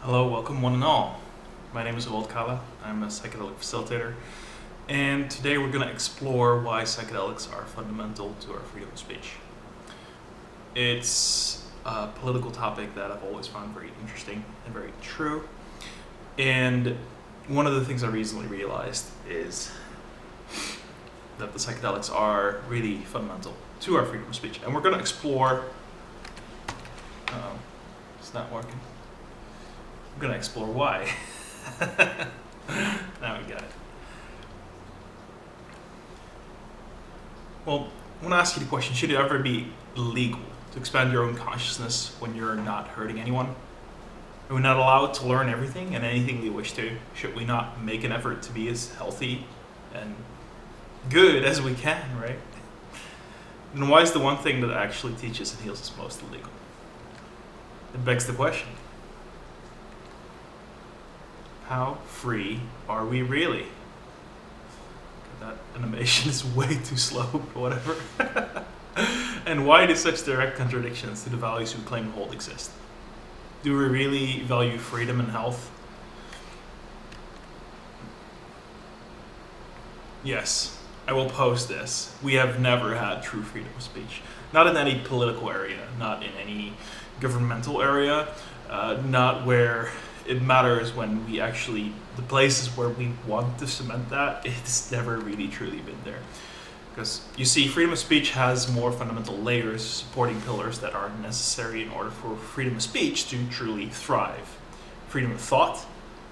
Hello, welcome one and all. My name is Walt Kala. I'm a psychedelic facilitator, and today we're going to explore why psychedelics are fundamental to our freedom of speech. It's a political topic that I've always found very interesting and very true, and one of the things I recently realized is that the psychedelics are really fundamental to our freedom of speech, and we're going to explore. It's not working. I'm going to explore why. Now we got it. Well, I want to ask you the question, should it ever be illegal to expand your own consciousness when you're not hurting anyone? Are we not allowed to learn everything and anything we wish to? Should we not make an effort to be as healthy and good as we can, right? And why is the one thing that actually teaches and heals us most illegal? It begs the question. How free are we really? That animation is way too slow, but whatever. And why do such direct contradictions to the values we claim to hold exist? Do we really value freedom and health? Yes, I will post this. We have never had true freedom of speech. Not in any political area, not in any governmental area, not where it matters when we actually, the places where we want to cement that, it's never really truly been there. Because you see, freedom of speech has more fundamental layers, supporting pillars that are necessary in order for freedom of speech to truly thrive. Freedom of thought,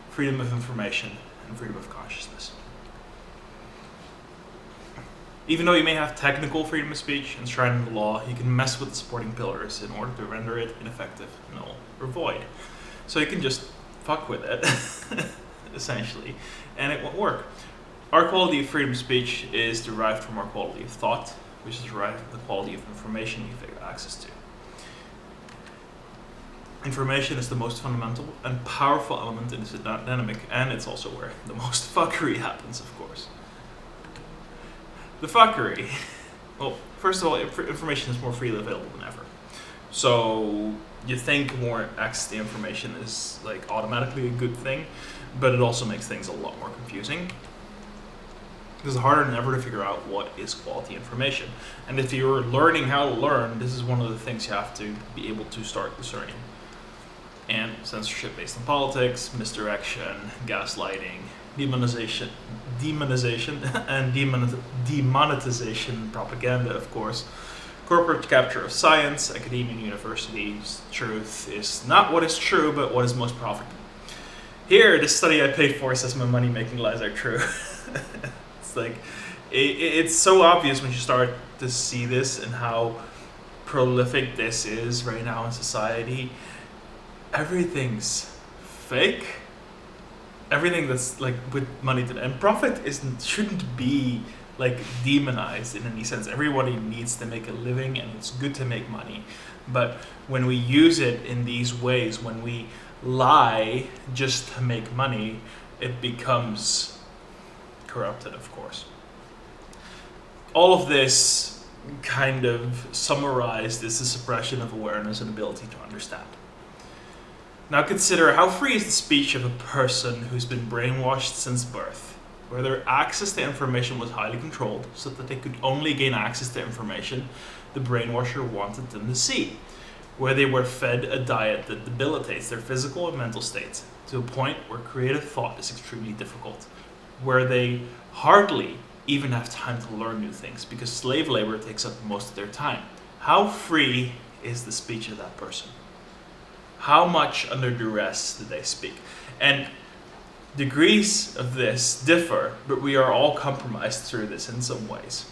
freedom of information, and freedom of consciousness. Even though you may have technical freedom of speech enshrined in the law, you can mess with the supporting pillars in order to render it ineffective, null, or void. So you can just fuck with it, essentially, and it won't work. Our quality of freedom of speech is derived from our quality of thought, which is derived from the quality of information you have access to. Information is the most fundamental and powerful element in this dynamic, and it's also where the most fuckery happens, of course. The fuckery. Well, first of all, information is more freely available than ever. So you think more access to information is like automatically a good thing, but it also makes things a lot more confusing. It's harder than ever to figure out what is quality information. And if you're learning how to learn, this is one of the things you have to be able to start discerning. And censorship based on politics, misdirection, gaslighting, demonization, and demonetization propaganda, of course. Corporate capture of science, academia and universities. Truth is not what is true, but what is most profitable. Here, the study I paid for says my money-making lies are true. It's like, it's so obvious when you start to see this and how prolific this is right now in society. Everything's fake. Everything that's like with money to, and profit shouldn't be like demonized in any sense. Everybody needs to make a living and it's good to make money. But when we use it in these ways, when we lie just to make money, it becomes corrupted, of course. All of this kind of summarized is the suppression of awareness and ability to understand. Now consider how free is the speech of a person who's been brainwashed since birth, where their access to information was highly controlled so that they could only gain access to information the brainwasher wanted them to see, where they were fed a diet that debilitates their physical and mental states to a point where creative thought is extremely difficult, where they hardly even have time to learn new things because slave labor takes up most of their time. How free is the speech of that person? How much under duress do they speak? And degrees of this differ, but we are all compromised through this in some ways.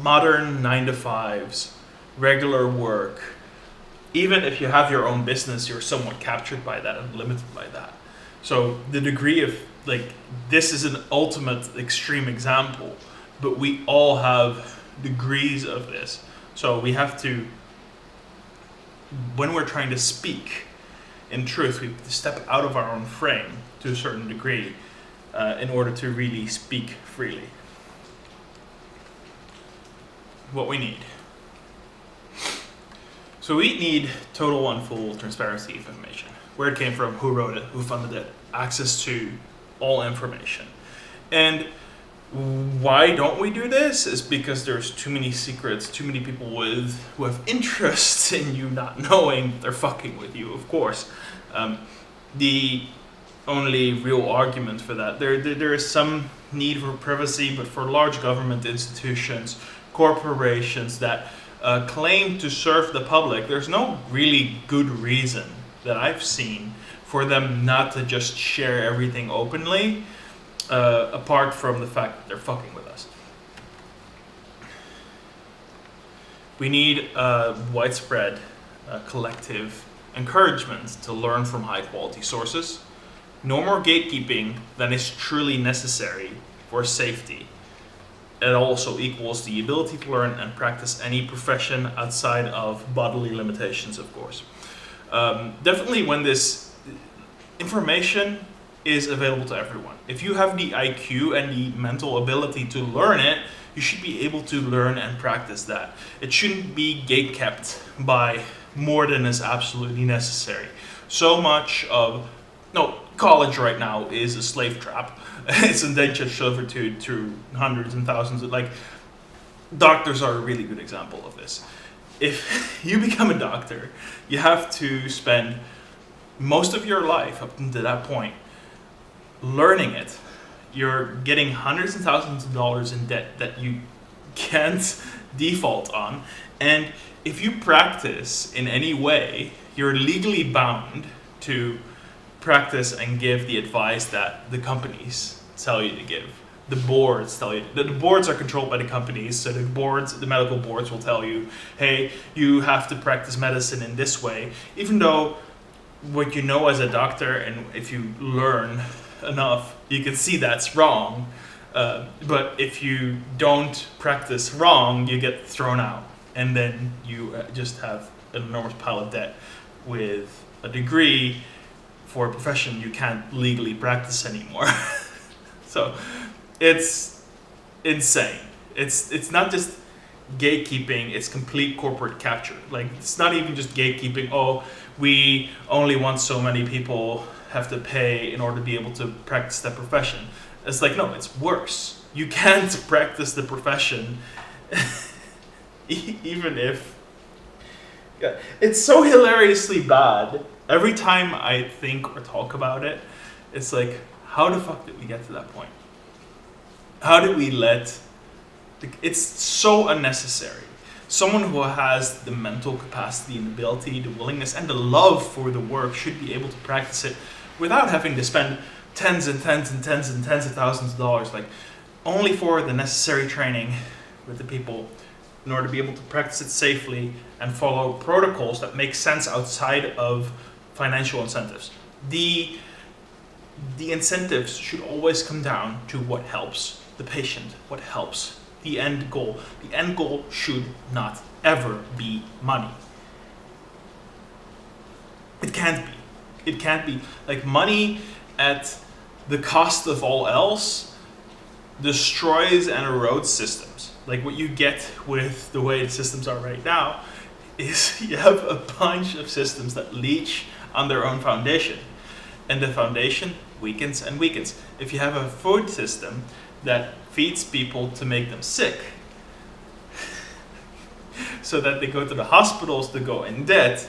Modern 9-to-5s, regular work, even if you have your own business, you're somewhat captured by that and limited by that. So the degree of, like, this is an ultimate extreme example, but we all have degrees of this. So we have to, when we're trying to speak in truth, we have to step out of our own frame to a certain degree in order to really speak freely. What we need. So we need total and full transparency of information. Where it came from, who wrote it, who funded it, access to all information. And why don't we do this? Is because there's too many secrets, too many people who have interest in you not knowing they're fucking with you, of course. The only real argument for that, there is some need for privacy, but for large government institutions, corporations that claim to serve the public, there's no really good reason that I've seen for them not to just share everything openly, apart from the fact that they're fucking with us. We need widespread collective encouragement to learn from high quality sources. No more gatekeeping than is truly necessary for safety. It also equals the ability to learn and practice any profession outside of bodily limitations, of course. Definitely when this information is available to everyone. If you have the IQ and the mental ability to learn it, you should be able to learn and practice that. It shouldn't be gatekept by more than is absolutely necessary. So much of college right now is a slave trap. It's indentured servitude to hundreds and thousands of, doctors are a really good example of this. If you become a doctor, you have to spend most of your life up to that point learning it. You're getting hundreds and thousands of dollars in debt that you can't default on. And if you practice in any way, you're legally bound to practice and give the advice that the companies tell you to give. The boards tell you. The boards are controlled by the companies, so the medical boards will tell you, hey, you have to practice medicine in this way, even though what you know as a doctor, and if you learn enough, you can see that's wrong. But if you don't practice wrong, you get thrown out, and then you just have an enormous pile of debt with a degree for a profession you can't legally practice anymore. So it's insane. It's not just gatekeeping, it's complete corporate capture. It's not even just gatekeeping, we only want so many people have to pay in order to be able to practice that profession. It's no, it's worse. You can't practice the profession even if... Yeah, it's so hilariously bad. Every time I think or talk about it, it's how the fuck did we get to that point? How did we let... It's so unnecessary. Someone who has the mental capacity and ability, the willingness and the love for the work should be able to practice it without having to spend tens and tens and tens and tens of thousands of dollars, only for the necessary training with the people in order to be able to practice it safely and follow protocols that make sense outside of financial incentives. The incentives should always come down to what helps the patient, what helps the end goal. The end goal should not ever be money. It can't be. It can't be. Money at the cost of all else destroys and erodes systems. What you get with the way the systems are right now is you have a bunch of systems that leech on their own foundation. And the foundation weakens and weakens. If you have a food system that feeds people to make them sick, so that they go to the hospitals to go in debt,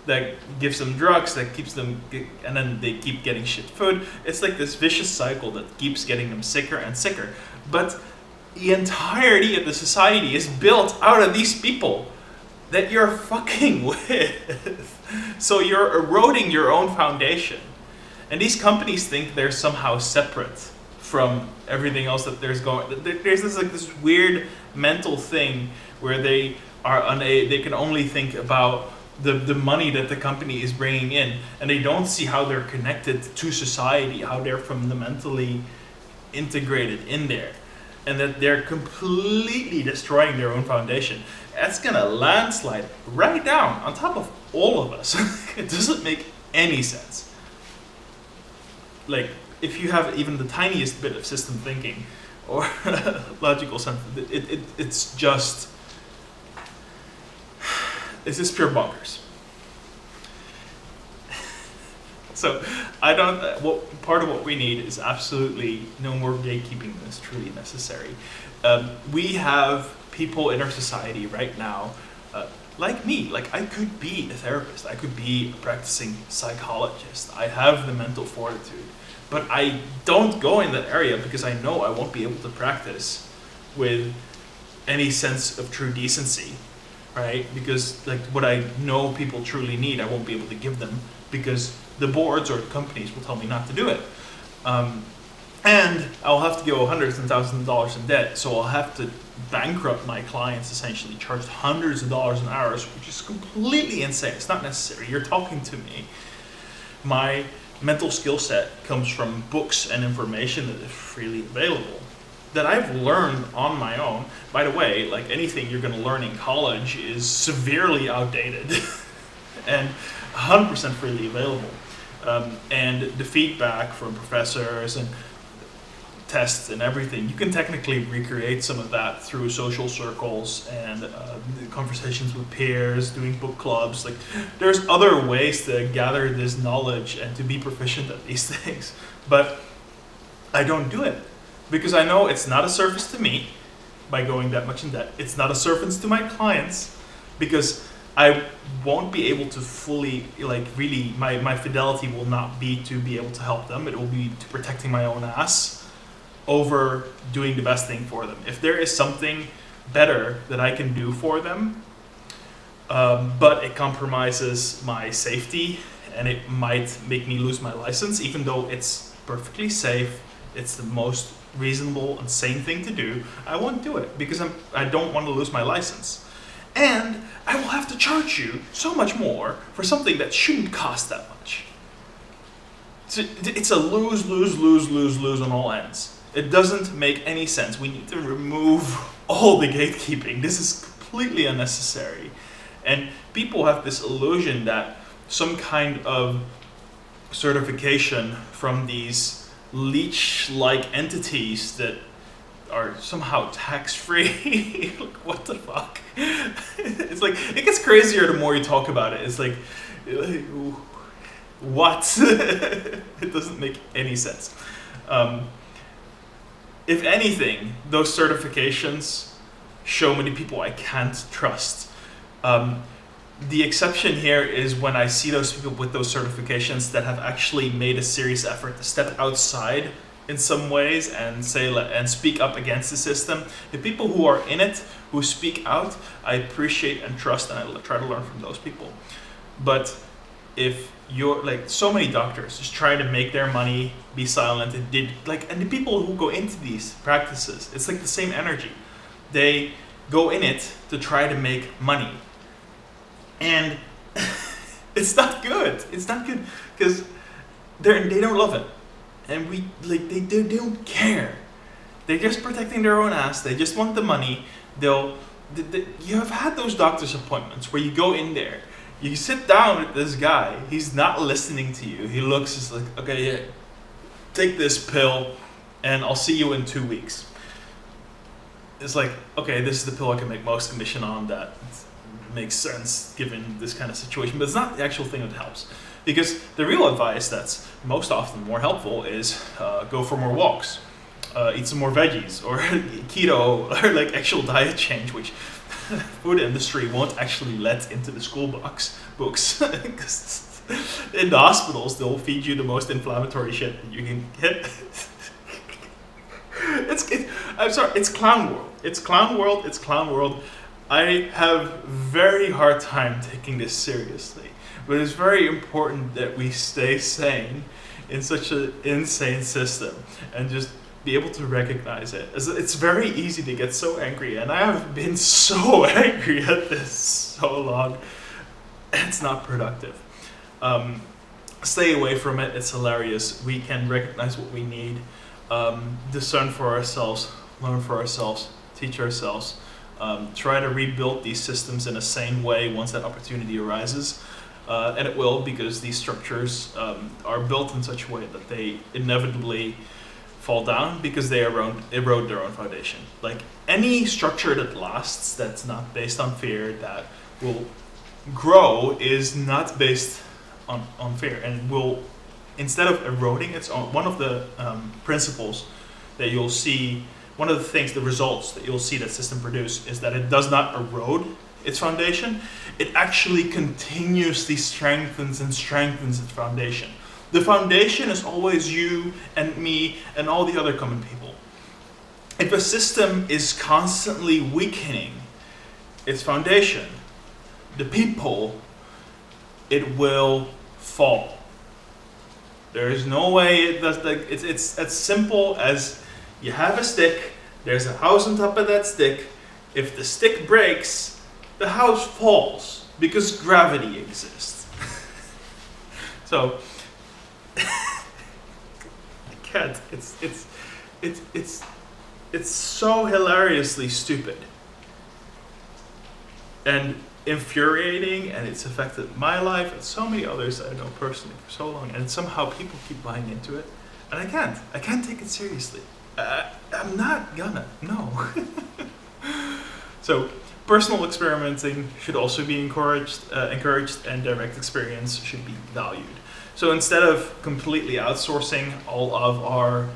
that gives them drugs, that keeps them, and then they keep getting shit food. It's this vicious cycle that keeps getting them sicker and sicker. But the entirety of the society is built out of these people that you're fucking with. So you're eroding your own foundation. And these companies think they're somehow separate from everything else that there's going. There's this weird mental thing where they can only think about the money that the company is bringing in, and they don't see how they're connected to society, how they're fundamentally integrated in there, and that they're completely destroying their own foundation. That's gonna landslide right down on top of all of us. It doesn't make any sense. If you have even the tiniest bit of system thinking or logical sense, it's just is this pure bonkers. So I don't. Part of what we need is absolutely no more gatekeeping than is truly necessary. We have people in our society right now, like me. Like I could be a therapist. I could be a practicing psychologist. I have the mental fortitude, but I don't go in that area because I know I won't be able to practice with any sense of true decency, right? Because like what I know people truly need, I won't be able to give them because the boards or the companies will tell me not to do it. And I'll have to go hundreds and thousands of dollars in debt, so I'll have to bankrupt my clients, essentially charge hundreds of dollars an hour, which is completely insane. It's not necessary. You're talking to me. My mental skill set comes from books and information that is freely available, that I've learned on my own. By the way, like anything you're going to learn in college is severely outdated and 100% freely available. And the feedback from professors and tests and everything, you can technically recreate some of that through social circles and conversations with peers, doing book clubs. Like, there's other ways to gather this knowledge and to be proficient at these things. But I don't do it because I know it's not a service to me by going that much in debt. It's not a service to my clients because I won't be able to fully, like really, my fidelity will not be to be able to help them. It will be to protecting my own ass over doing the best thing for them. If there is something better that I can do for them, but it compromises my safety and it might make me lose my license, even though it's perfectly safe, it's the most reasonable and sane thing to do, I won't do it because I don't want to lose my license. And I will have to charge you so much more for something that shouldn't cost that much. It's a lose, lose, lose, lose, lose on all ends. It doesn't make any sense. We need to remove all the gatekeeping. This is completely unnecessary. And people have this illusion that some kind of certification from these leech-like entities that are somehow tax-free. Like, what the fuck? It's like, it gets crazier the more you talk about it. It's like, what? It doesn't make any sense. If anything, those certifications show many people I can't trust. The exception here is when I see those people with those certifications that have actually made a serious effort to step outside in some ways and speak up against the system. The people who are in it, who speak out, I appreciate and trust, and I try to learn from those people. But if you're like, so many doctors just try to make their money, be silent, and the people who go into these practices, it's like the same energy. They go in it to try to make money, and it's not good. It's not good because they don't love it. And they don't care. They're just protecting their own ass. They just want the money. You have had those doctor's appointments where you go in there, you sit down with this guy. He's not listening to you. He looks just like, okay, yeah, take this pill, and I'll see you in 2 weeks. It's like, okay, this is the pill I can make most commission on. That makes sense given this kind of situation, but it's not the actual thing that helps. Because the real advice that's most often more helpful is go for more walks, eat some more veggies, or keto, or like actual diet change, which food industry won't actually let into the school books. Because in the hospitals, they'll feed you the most inflammatory shit that you can get. I'm sorry, it's clown world. It's clown world. It's clown world. I have very hard time taking this seriously. But it's very important that we stay sane in such an insane system and just be able to recognize it. It's very easy to get so angry, and I have been so angry at this so long. It's not productive. Stay away from it. It's hilarious. We can recognize what we need, discern for ourselves, learn for ourselves, teach ourselves, try to rebuild these systems in a sane way once that opportunity arises. And it will, because these structures are built in such a way that they inevitably fall down because they erode their own foundation. Like any structure that lasts, that's not based on fear, that will grow is not based on fear, and will, instead of eroding its own, one of the principles that you'll see, one of the things, the results that you'll see that system produce is that it does not erode its foundation. It actually continuously strengthens and strengthens its foundation. The foundation is always you and me and all the other common people. If a system is constantly weakening its foundation, the people, it will fall. There is no way it does. It's as simple as you have a stick, there's a house on top of that stick. If the stick breaks, the house falls because gravity exists. So I can't. It's so hilariously stupid and infuriating, and it's affected my life and so many others that I know personally for so long, and somehow people keep buying into it, and I can't take it seriously. I'm not gonna, no. So personal experimenting should also be encouraged, and direct experience should be valued. So instead of completely outsourcing all of our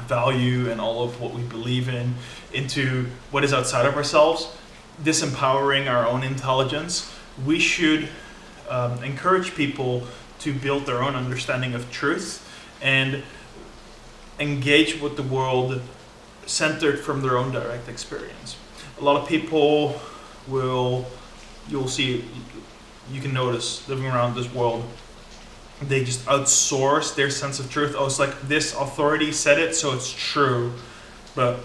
value and all of what we believe in into what is outside of ourselves, disempowering our own intelligence, we should encourage people to build their own understanding of truth and engage with the world centered from their own direct experience. A lot of people you'll see, you can notice living around this world, they just outsource their sense of truth. Oh, it's like this authority said it, so it's true. But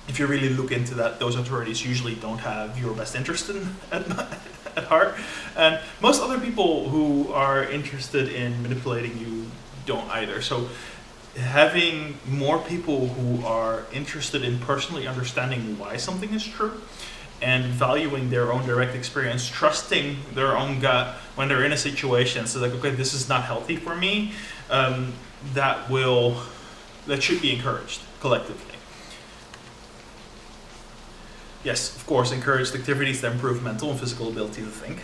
if you really look into that, those authorities usually don't have your best interest at heart. And most other people who are interested in manipulating you don't either. So having more people who are interested in personally understanding why something is true and valuing their own direct experience, trusting their own gut when they're in a situation, so like, okay, this is not healthy for me, that should be encouraged collectively. Yes, of course, encouraged activities that improve mental and physical ability to think.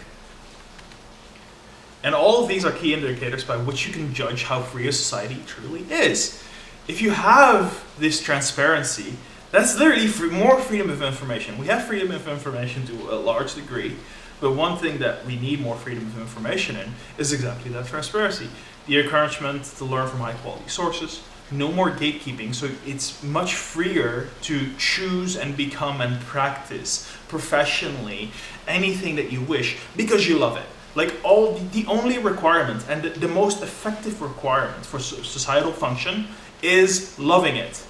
And all of these are key indicators by which you can judge how free a society truly is. If you have this transparency, that's literally more freedom of information. We have freedom of information to a large degree, but one thing that we need more freedom of information in is exactly that transparency. The encouragement to learn from high quality sources, no more gatekeeping, so it's much freer to choose and become and practice professionally anything that you wish because you love it. Like the only requirement and the most effective requirement for societal function is loving it.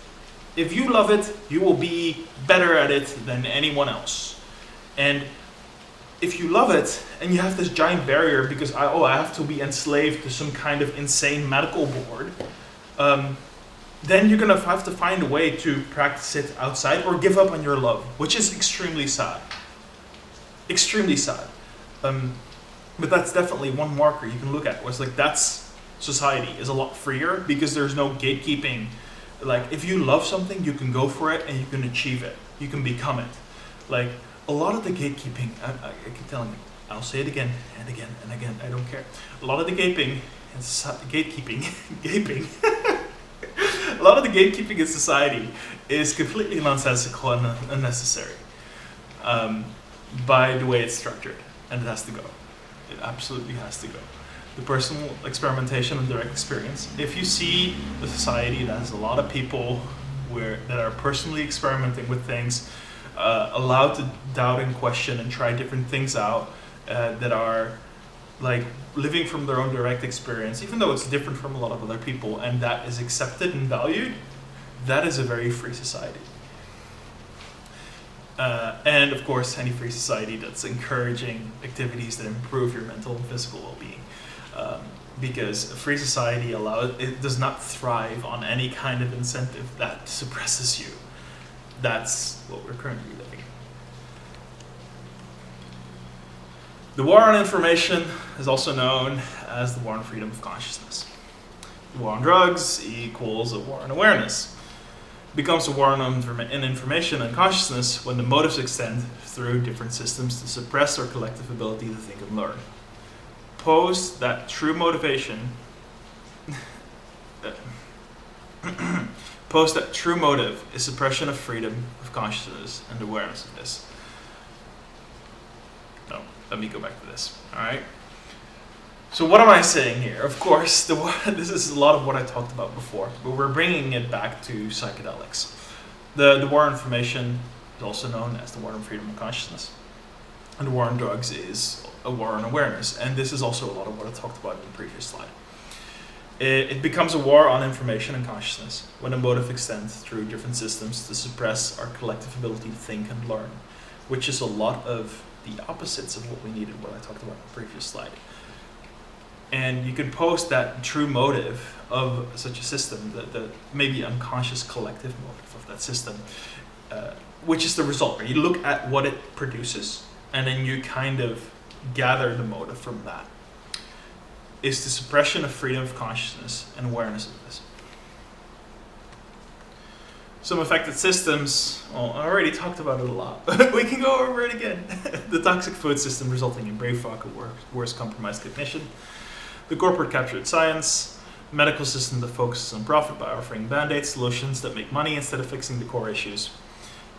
If you love it, you will be better at it than anyone else. And if you love it and you have this giant barrier because I have to be enslaved to some kind of insane medical board, then you're gonna have to find a way to practice it outside or give up on your love, which is extremely sad. Extremely sad. But that's definitely one marker you can look at, where it's like that's society is a lot freer because there's no gatekeeping. Like if you love something, you can go for it and you can achieve it. You can become it. Like a lot of the gatekeeping, I keep telling you, I'll say it again and again and again, I don't care. A lot of the gatekeeping, gaping, a lot of the gatekeeping in society is completely nonsensical and unnecessary by the way it's structured, and it has to go. It absolutely has to go. The personal experimentation and direct experience. If you see a society that has a lot of people that are personally experimenting with things, allowed to doubt and question and try different things out, that are like living from their own direct experience, even though it's different from a lot of other people, and that is accepted and valued, that is a very free society. And of course, any free society that's encouraging activities that improve your mental and physical well-being. Because a free society does not thrive on any kind of incentive that suppresses you. That's what we're currently living. The war on information is also known as the war on freedom of consciousness. The war on drugs equals a war on awareness. becomes a war on information and consciousness when the motives extend through different systems to suppress our collective ability to think and learn. Pose that true motivation Post that true motive is suppression of freedom of consciousness and awareness of this. No, let me go back to this. Alright? So what am I saying here? Of course, this is a lot of what I talked about before, but we're bringing it back to psychedelics. The war on information is also known as the war on freedom of consciousness. And the war on drugs is a war on awareness. And this is also a lot of what I talked about in the previous slide. It becomes a war on information and consciousness when a motive extends through different systems to suppress our collective ability to think and learn, which is a lot of the opposites of what we needed, what I talked about in the previous slide. And you can post that true motive of such a system, the maybe unconscious collective motive of that system, which is the result. Right? You look at what it produces, and then you kind of gather the motive from that. Is the suppression of freedom of consciousness and awareness of this. Some affected systems, well, I already talked about it a lot, but we can go over it again. The toxic food system resulting in brain fog and worse compromised cognition. The corporate captured science. Medical system that focuses on profit by offering band-aid solutions that make money instead of fixing the core issues.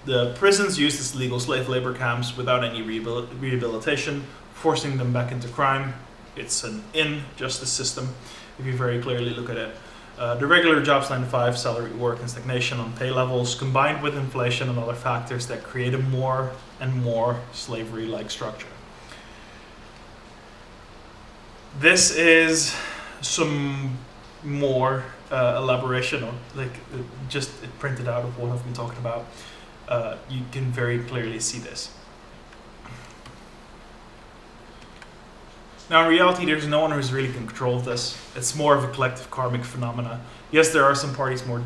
The prisons used as legal slave labor camps without any rehabilitation, forcing them back into crime. It's an injustice system, if you very clearly look at it. The regular jobs, 9 to 5, salary work and stagnation on pay levels, combined with inflation and other factors that create a more and more slavery-like structure. This is some more elaboration on, just printed out of what I've been talking about. You can very clearly see this. Now, in reality, there's no one who's really in control of this. It's more of a collective karmic phenomena. Yes, there are some parties more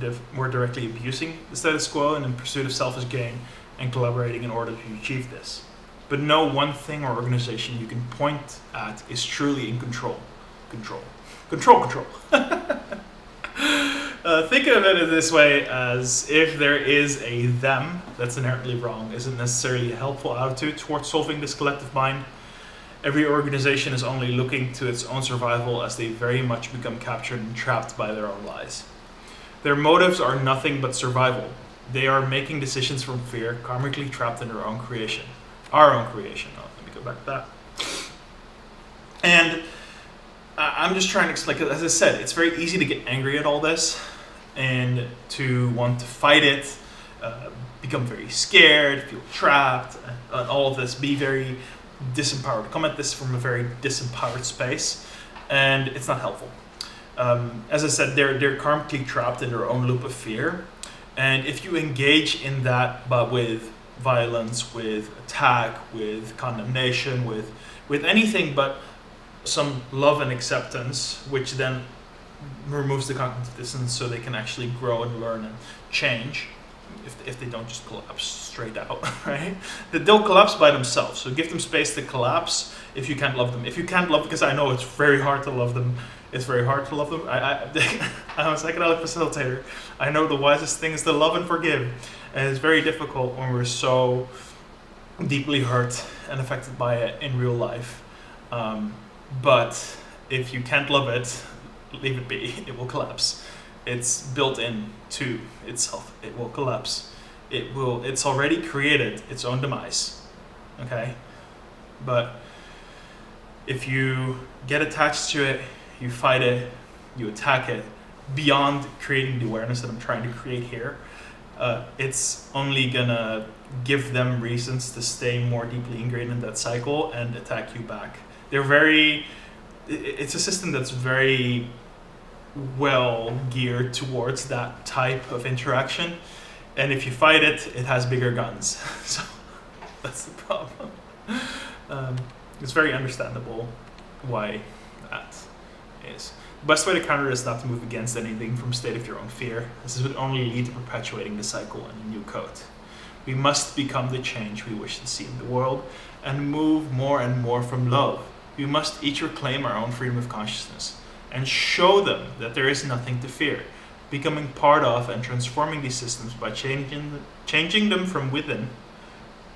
directly abusing the status quo and in pursuit of selfish gain and collaborating in order to achieve this. But no one thing or organization you can point at is truly in control. Control. Think of it this way, as if there is a them that's inherently wrong isn't necessarily a helpful attitude towards solving this collective mind. Every organization is only looking to its own survival as they very much become captured and trapped by their own lies. Their motives are nothing but survival. They are making decisions from fear, karmically trapped in their own creation. Our own creation. Oh, let me go back to that. And I'm just trying to explain, as I said, it's very easy to get angry at all this and to want to fight it, become very scared, feel trapped, and all of this, be very disempowered, come at this from a very disempowered space, and it's not helpful. As I said, they're karmically trapped in their own loop of fear, and if you engage in that, but with violence, with attack, with condemnation, with anything but some love and acceptance, which then removes the cognitive dissonance so they can actually grow and learn and change, if they don't just collapse straight out, right? That they'll collapse by themselves. So give them space to collapse if you can't love them. If you can't love, because I know it's very hard to love them. It's very hard to love them. I'm a psychedelic facilitator. I know the wisest thing is to love and forgive. And it's very difficult when we're so deeply hurt and affected by it in real life. But if you can't love it, leave it be. It will collapse. It's built in to itself. It will collapse. It's already created its own demise. Okay? But if you get attached to it, you fight it, you attack it, beyond creating the awareness that I'm trying to create here, it's only gonna give them reasons to stay more deeply ingrained in that cycle and attack you back. It's a system that's very well geared towards that type of interaction, and if you fight it, it has bigger guns. So that's the problem. It's very understandable why that is. The best way to counter this is not to move against anything from a state of your own fear. This would only lead to perpetuating the cycle in a new code. We must become the change we wish to see in the world and move more and more from love. We must each reclaim our own freedom of consciousness and show them that there is nothing to fear. becoming part of and transforming these systems by changing them from within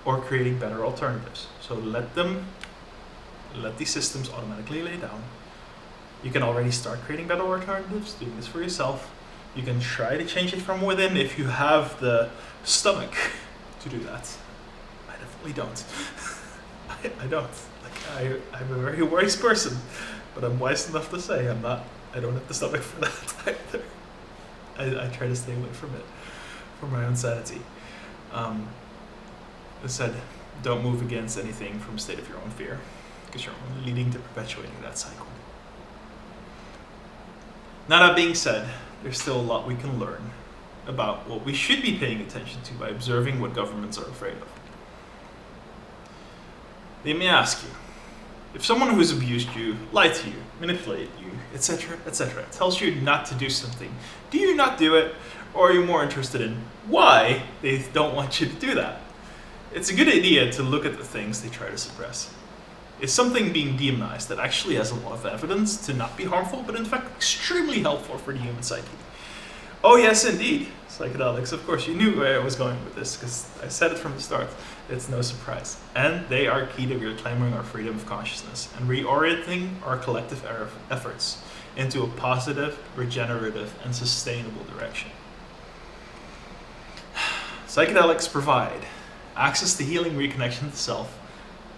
or creating better alternatives. So let these systems automatically lay down. You can already start creating better alternatives, doing this for yourself. You can try to change it from within if you have the stomach to do that. I definitely don't. I don't. I'm a very wise person, but I'm wise enough to say I don't have the stomach for that either. I try to stay away from it for my own sanity. I said, don't move against anything from a state of your own fear, because you're only leading to perpetuating that cycle. Now, that being said, there's still a lot we can learn about what we should be paying attention to by observing what governments are afraid of. Let me ask you, if someone who has abused you, lied to you, manipulated you, etc., etc., tells you not to do something, do you not do it, or are you more interested in why they don't want you to do that? It's a good idea to look at the things they try to suppress. Is something being demonized that actually has a lot of evidence to not be harmful, but in fact extremely helpful for the human psyche? Oh yes, indeed. Psychedelics, of course, you knew where I was going with this, because I said it from the start. It's no surprise. And they are key to reclaiming our freedom of consciousness and reorienting our collective efforts into a positive, regenerative, and sustainable direction. Psychedelics provide access to healing, reconnection to self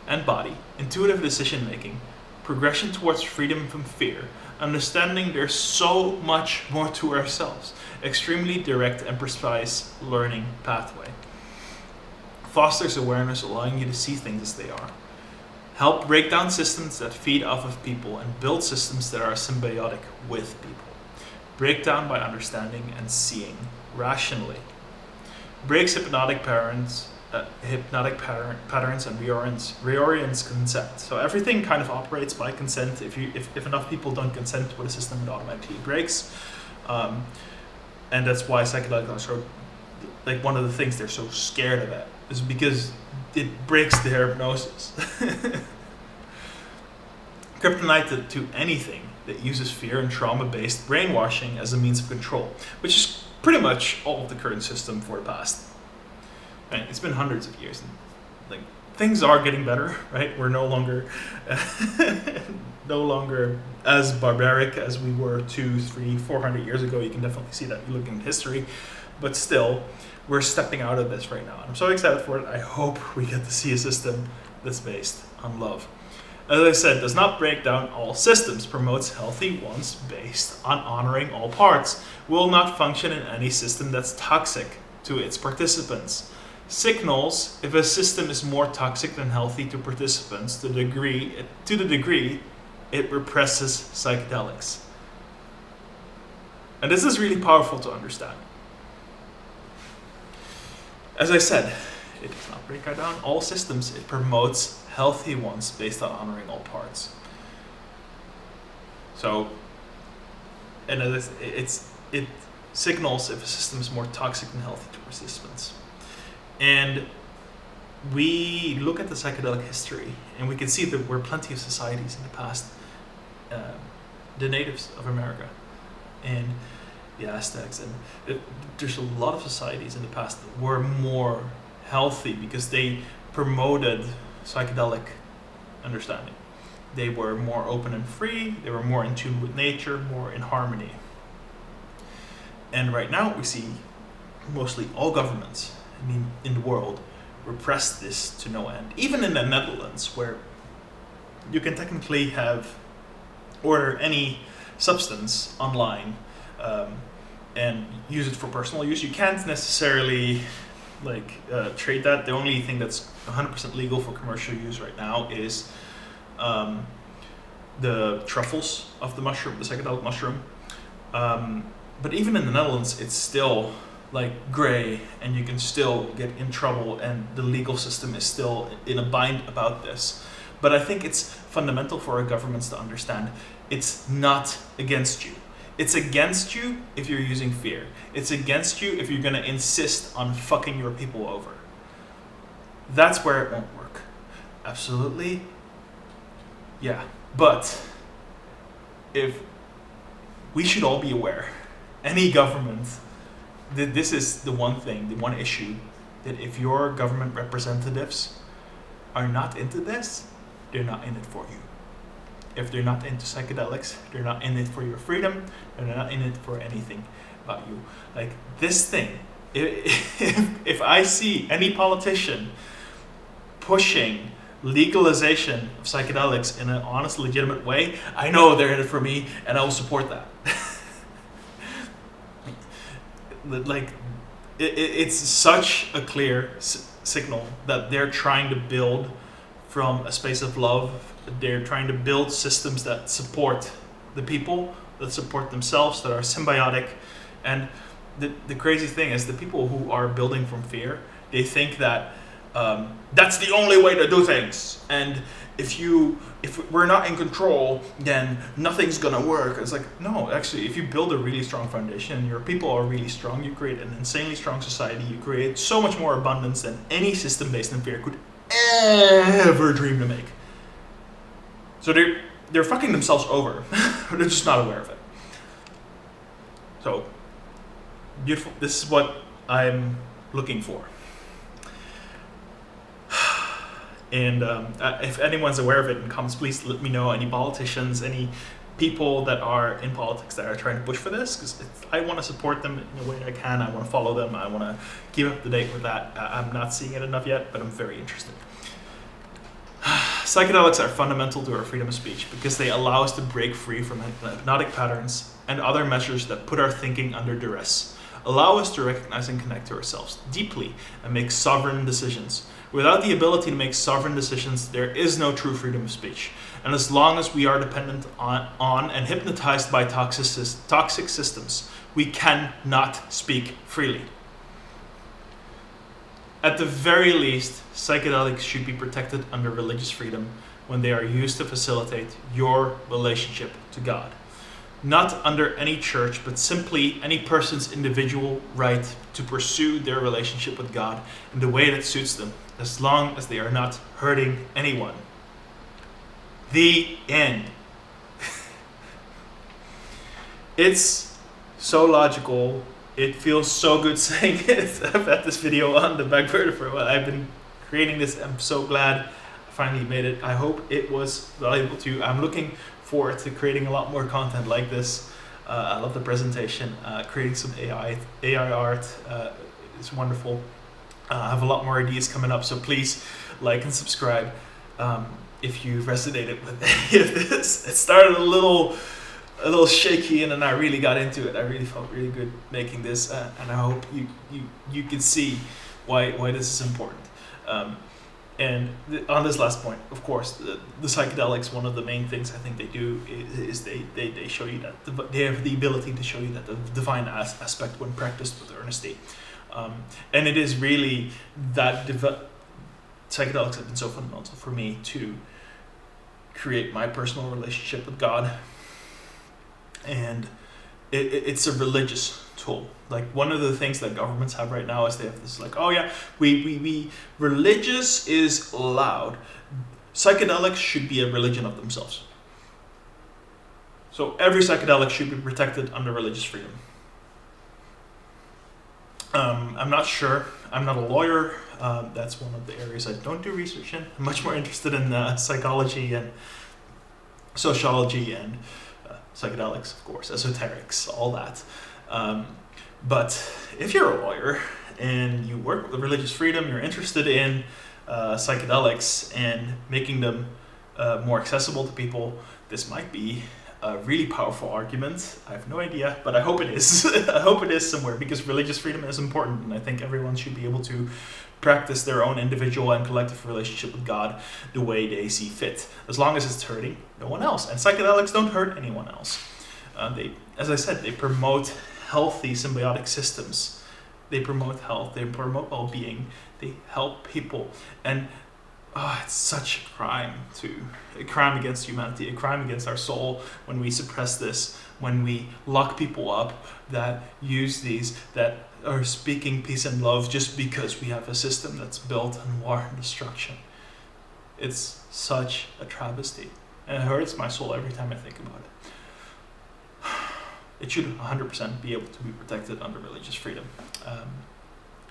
and body, intuitive decision-making, progression towards freedom from fear, understanding there's so much more to ourselves, extremely direct and precise learning pathway. Fosters awareness, allowing you to see things as they are. Help break down systems that feed off of people and build systems that are symbiotic with people. Break down by understanding and seeing rationally. Breaks hypnotic patterns and reorients consent. So everything kind of operates by consent. If enough people don't consent with a system, it automatically breaks. And that's why psychedelics are so, like, one of the things they're so scared of it is because it breaks the hypnosis. Kryptonite to anything that uses fear and trauma-based brainwashing as a means of control, which is pretty much all of the current system for the past. Right? It's been hundreds of years, and like, things are getting better, right? We're no longer as barbaric as we were 200, 300, 400 years ago. You can definitely see that if you look in history, but still, we're stepping out of this right now. And I'm so excited for it. I hope we get to see a system that's based on love. As I said, does not break down all systems, promotes healthy ones based on honoring all parts, will not function in any system that's toxic to its participants. Signals if a system is more toxic than healthy to participants to the degree it represses psychedelics. And this is really powerful to understand. As I said, it does not break down all systems, it promotes healthy ones based on honoring all parts. So, and it signals if a system is more toxic than healthy to participants. And we look at the psychedelic history, and we can see that there were plenty of societies in the past, the natives of America, and the Aztecs, and there's a lot of societies in the past that were more healthy because they promoted psychedelic understanding. They were more open and free, they were more in tune with nature, more in harmony. And right now we see mostly all governments, in the world, repress this to no end. Even in the Netherlands, where you can technically order any substance online and use it for personal use. You can't necessarily trade that. The only thing that's 100% legal for commercial use right now is the truffles of the mushroom, the psychedelic mushroom. But even in the Netherlands, it's still gray, and you can still get in trouble, and the legal system is still in a bind about this. But I think it's fundamental for our governments to understand it's not against you. It's against you if you're using fear. It's against you if you're going to insist on fucking your people over. That's where it won't work. Absolutely. Yeah. But if we should all be aware any government, this is the one thing, the one issue, that if your government representatives are not into this, they're not in it for you. If they're not into psychedelics, they're not in it for your freedom, and they're not in it for anything about you. Like this thing, if I see any politician pushing legalization of psychedelics in an honest, legitimate way, I know they're in it for me, and I will support that. Like, it's such a clear signal that they're trying to build from a space of love. They're trying to build systems that support the people, that support themselves, that are symbiotic. And the crazy thing is, the people who are building from fear, they think that that's the only way to do things. And if we're not in control, then nothing's gonna work. It's like, no, actually, if you build a really strong foundation and your people are really strong, you create an insanely strong society. You create so much more abundance than any system based in fear could ever dream to make. So they're fucking themselves over. They're just not aware of it. So beautiful. This is what I'm looking for. And if anyone's aware of it in comments, please let me know. Any politicians, any people that are in politics that are trying to push for this, because I want to support them in a way I can. I want to follow them. I want to keep up to date with that. I'm not seeing it enough yet, but I'm very interested. Psychedelics are fundamental to our freedom of speech because they allow us to break free from hypnotic patterns and other measures that put our thinking under duress, allow us to recognize and connect to ourselves deeply and make sovereign decisions. Without the ability to make sovereign decisions, there is no true freedom of speech. And as long as we are dependent on and hypnotized by toxic systems, we cannot speak freely. At the very least, psychedelics should be protected under religious freedom when they are used to facilitate your relationship to God. Not under any church, but simply any person's individual right to pursue their relationship with God in the way that suits them, as long as they are not hurting anyone. The end. It's so logical. It feels so good saying it. I've had this video on the back burner for a while. I've been creating this. I'm so glad I finally made it. I hope it was valuable to you. I'm looking forward to creating a lot more content like this. I love the presentation. Creating some AI art is wonderful. I have a lot more ideas coming up, so please like and subscribe if you resonated with any of this. It started a little shaky, and then I really got into it. I really felt really good making this, and I hope you can see why this is important. And on this last point, of course, the psychedelics, one of the main things I think they do is they show you that they have the ability to show you that the divine aspect when practiced with earnesty. And it is really that psychedelics have been so fundamental for me to create my personal relationship with God. And it's a religious tool. Like, one of the things that governments have right now is they have this like, oh yeah, we religious is allowed. Psychedelics should be a religion of themselves. So every psychedelic should be protected under religious freedom. I'm not sure. I'm not a lawyer. That's one of the areas I don't do research in. I'm much more interested in psychology and sociology and psychedelics, of course, esoterics, all that. But if you're a lawyer and you work with religious freedom, you're interested in psychedelics and making them more accessible to people, this might be a really powerful argument. I have no idea, but I hope it is. I hope it is somewhere, because religious freedom is important, and I think everyone should be able to practice their own individual and collective relationship with God the way they see fit, as long as it's hurting no one else. And psychedelics don't hurt anyone else. As I said, they promote healthy symbiotic systems. They promote health. They promote well-being. They help people. And it's such a crime against humanity, a crime against our soul when we suppress this, when we lock people up that use these, that are speaking peace and love just because we have a system that's built on war and destruction. It's such a travesty, and it hurts my soul every time I think about it. it should 100% be able to be protected under religious freedom.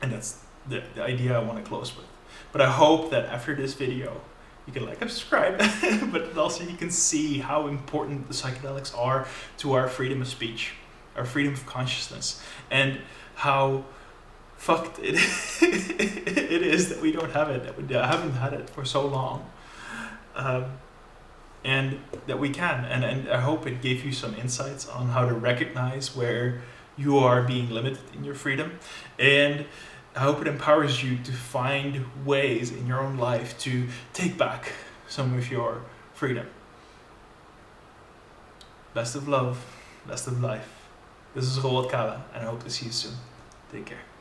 And that's the idea I want to close with. But I hope that after this video, you can like and subscribe, but also you can see how important the psychedelics are to our freedom of speech, our freedom of consciousness, and how fucked it is that we don't have it, that we haven't had it for so long. And that we can. And I hope it gave you some insights on how to recognize where you are being limited in your freedom. And I hope it empowers you to find ways in your own life to take back some of your freedom. Best of love, best of life. This is Rewatching, and I hope to see you soon. Take care.